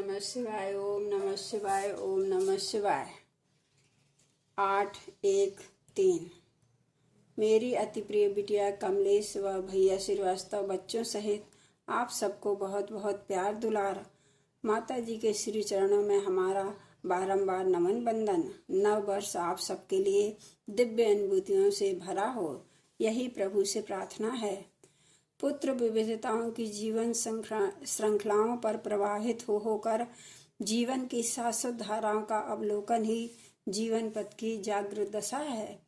नमः शिवाय। ओम नमः शिवाय। ओम नमः शिवाय। 8-1-3। मेरी अति प्रिय बिटिया कमलेश व भैया श्रीवास्तव बच्चों सहित आप सबको बहुत बहुत प्यार दुलार। माता जी के श्री चरणों में हमारा बारंबार नमन बंदन। नव वर्ष आप सबके लिए दिव्य अनुभूतियों से भरा हो, यही प्रभु से प्रार्थना है। पुत्र विविधताओं की जीवन श्रृंखलाओं पर प्रवाहित होकर जीवन की शाश्वत धाराओं का अवलोकन ही जीवन पथ की जागृत दशा है।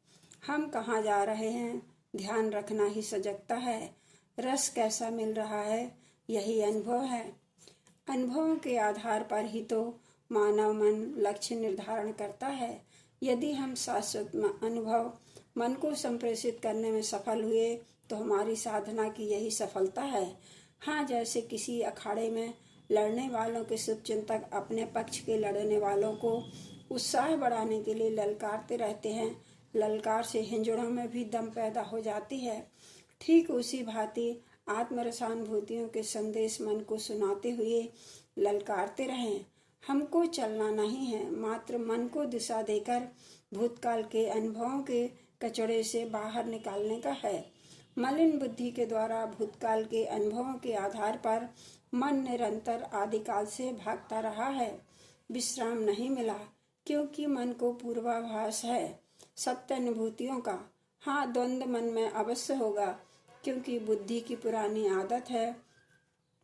हम कहाँ जा रहे हैं, ध्यान रखना ही सजगता है। रस कैसा मिल रहा है, यही अनुभव है। अनुभवों के आधार पर ही तो मानव मन लक्ष्य निर्धारण करता है। यदि हम शाश्वत अनुभव मन को संप्रेषित करने में सफल हुए तो हमारी साधना की यही सफलता है। हाँ, जैसे किसी अखाड़े में लड़ने वालों के शुभचिंतक अपने पक्ष के लड़ने वालों को उत्साह बढ़ाने के लिए ललकारते रहते हैं, ललकार से हिंजड़ों में भी दम पैदा हो जाती है। ठीक उसी भांति आत्मरसानुभूतियों के संदेश मन को सुनाते हुए ललकारते रहें। हमको चलना नहीं है, मात्र मन को दिशा देकर भूतकाल के अनुभवों के कचड़े से बाहर निकालने का है। मलिन बुद्धि के द्वारा भूतकाल के अनुभवों के आधार पर मन निरंतर आदिकाल से भागता रहा है। विश्राम नहीं मिला, क्योंकि मन को पूर्वाभास है सत्य अनुभूतियों का। हाँ, द्वंद्व मन में अवश्य होगा, क्योंकि बुद्धि की पुरानी आदत है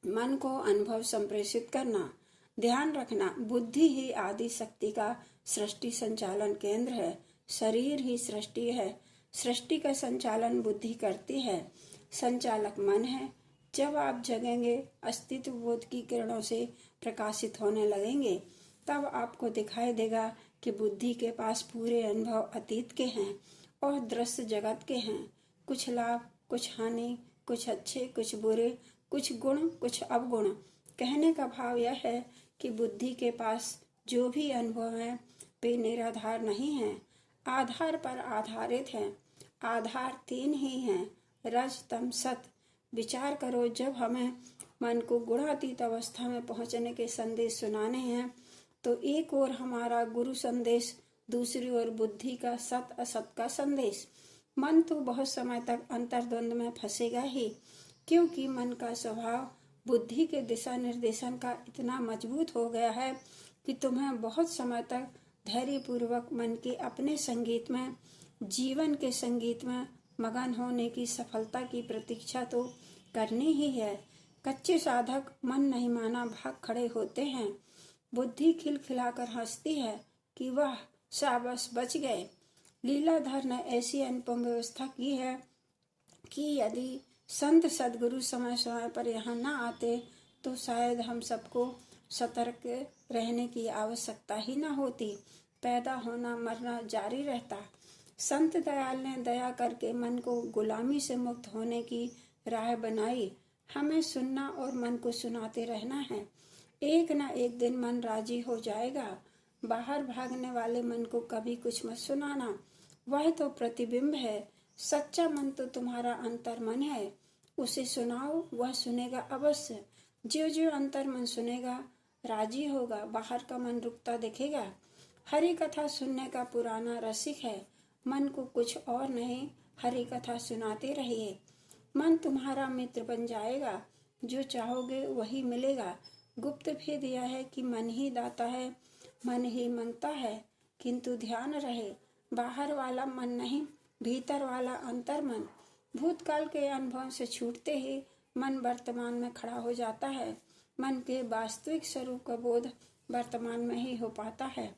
मन को अनुभव संप्रेषित करना। ध्यान रखना, बुद्धि ही आदि शक्ति का सृष्टि संचालन केंद्र है। शरीर ही सृष्टि है, सृष्टि का संचालन बुद्धि करती है। संचालक मन है। जब आप जगेंगे, अस्तित्व बोध की किरणों से प्रकाशित होने लगेंगे, तब आपको दिखाई देगा कि बुद्धि के पास पूरे अनुभव अतीत के हैं और दृश्य जगत के हैं। कुछ लाभ, कुछ हानि, कुछ अच्छे, कुछ बुरे, कुछ गुण, कुछ अवगुण। कहने का भाव यह है कि बुद्धि के पास जो भी अनुभव है वे निराधार नहीं हैं, आधार पर आधारित हैं। आधार 3 ही हैं, रज तम सत। विचार करो, जब हमें मन को गुणातीत अवस्था में पहुंचने के संदेश सुनाने हैं तो एक ओर हमारा गुरु संदेश, दूसरी ओर बुद्धि का सत असत का संदेश। मन तो बहुत समय तक अंतर्द्वंद में फंसेगा ही, क्योंकि मन का स्वभाव बुद्धि के दिशा निर्देशन का इतना मजबूत हो गया है कि तुम्हें बहुत समय तक धैर्य पूर्वक मन के अपने संगीत में, जीवन के संगीत में मगन होने की सफलता की प्रतीक्षा तो करनी ही है। कच्चे साधक मन नहीं माना भाग खड़े होते हैं। बुद्धि खिलखिलाकर हंसती है कि वाह, शाबाश, बच गए। लीलाधर ने ऐसी अनुपम व्यवस्था की है कि यदि संत सदगुरु समय समय पर यहाँ न आते तो शायद हम सबको सतर्क रहने की आवश्यकता ही न होती। पैदा होना मरना जारी रहता। संत दयाल ने दया करके मन को गुलामी से मुक्त होने की राह बनाई। हमें सुनना और मन को सुनाते रहना है। एक न एक दिन मन राजी हो जाएगा। बाहर भागने वाले मन को कभी कुछ मत सुनाना, वह तो प्रतिबिंब है। सच्चा मन तो तुम्हारा अंतर मन है, उसे सुनाओ, वह सुनेगा अवश्य। जो जो अंतर मन सुनेगा राजी होगा, बाहर का मन रुकता दिखेगा। हरि कथा सुनने का पुराना रसिक है। मन को कुछ और नहीं, हरि कथा सुनाते रहिए। मन तुम्हारा मित्र बन जाएगा। जो चाहोगे वही मिलेगा। गुप्त भेद यह है कि मन ही दाता है, मन ही मांगता है। किंतु ध्यान रहे, बाहर वाला मन नहीं, भीतर वाला अंतर मन। भूतकाल के अनुभव से छूटते ही मन वर्तमान में खड़ा हो जाता है। मन के वास्तविक स्वरूप का बोध वर्तमान में ही हो पाता है।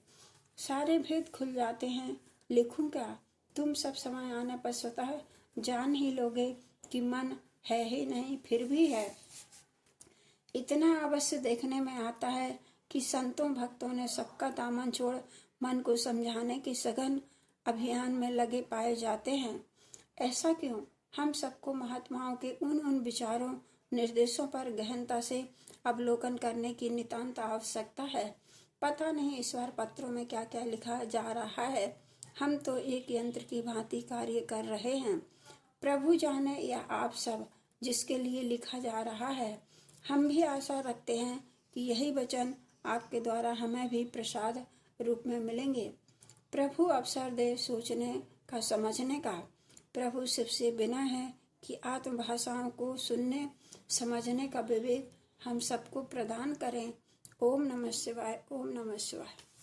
सारे भेद खुल जाते हैं। लिखूं क्या? तुम सब समय आने पर स्वतः जान ही लोगे कि मन है ही नहीं, फिर भी है। इतना अवश्य देखने में आता है कि संतों भक्तों ने सबका दामन छोड़ मन को समझाने की सघन अभियान में लगे पाए जाते हैं। ऐसा क्यों? हम सबको महात्माओं के उन विचारों, निर्देशों पर गहनता से अवलोकन करने की नितांत आवश्यकता है। पता नहीं ईश्वर पत्रों में क्या क्या लिखा जा रहा है। हम तो एक यंत्र की भांति कार्य कर रहे हैं। प्रभु जाने या आप सब जिसके लिए लिखा जा रहा है। हम भी आशा रखते हैं कि यही वचन आपके द्वारा हमें भी प्रसाद रूप में मिलेंगे। प्रभु अवसर दे सोचने का, समझने का। प्रभु सबसे बिना है कि आत्मभाषाओं को सुनने समझने का विवेक हम सबको प्रदान करें। ओम नमः शिवाय, ओम नमः शिवाय।